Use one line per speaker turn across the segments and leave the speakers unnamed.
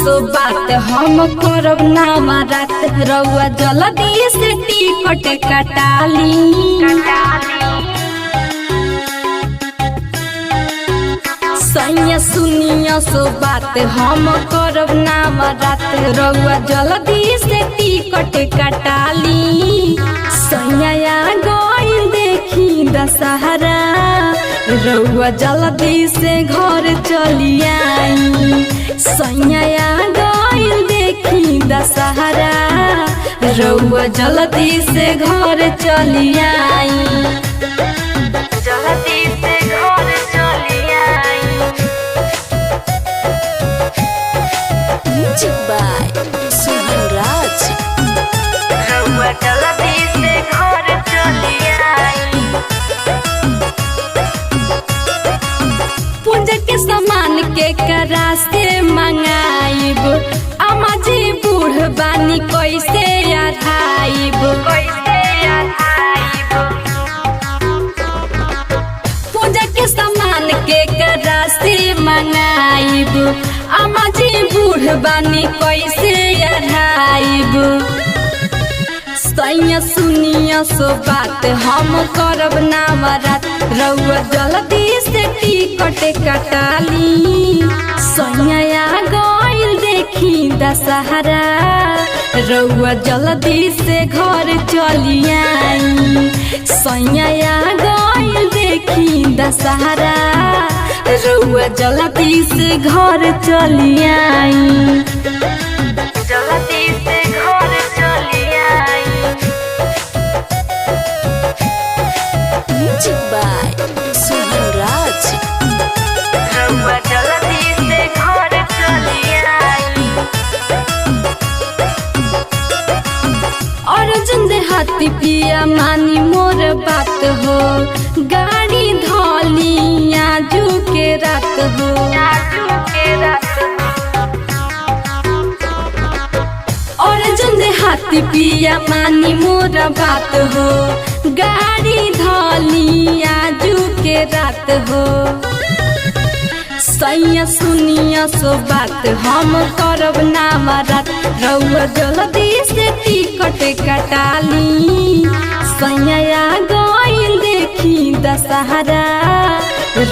सो बात हम करब ना रात रउआ जल्दी से टिकट कटाली। सैया सुनिया सो बात हम करब ना रात रउआ जल्दी से टिकट कटाली। सैया गइल देखी दशहरा रउआ जल्दी से घर चली आई। सैया गइल देखी दशहरा रउआ जल्दी से घर चली आई। जल्दी से घर चली आई।
म्यूजिक बाय सोहन राज।
रउआ जल्दी से घर चली आई। पूजा के सामान के करा से मंगाइब अम्मा जी बूढ़ बानी कैसे अढ़ाइब। पूजा के सामान के करा से मंगाइब अम्मा जी बूढ़ बानी कैसे अढ़ाइब। सैया सुनिया सो बात हम करब ना रात रउआ जल्दी से टिकट कटाली। सैया गइल देखी दशहरा रउआ जल्दी से घर चली आई। सैया गइल देखी दशहरा रउआ जल्दी से घर चली आई। जल्दी से घर चली आई।
म्यूजिक बाय सोहन राज।
रउआ जल्दी से घर चली आई। अर्जुन देहाती पिया मानी मोर बात हो गाड़ी धोली आजू के रात हो। अर्जुन देहाती पिया मानी मोर बात हो गाड़ी धोली आजू के रात हो। सैया सुनिया सो बात हम करब ना रात रउआ जल्दी से टिकट कटाली। सैया गइल देखी दशहरा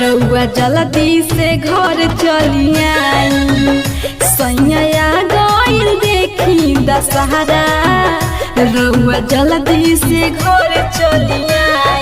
रउआ जल्दी से घर चली आई। सैया गइल देखी दशहरा रउआ जल्दी से घर चली आई।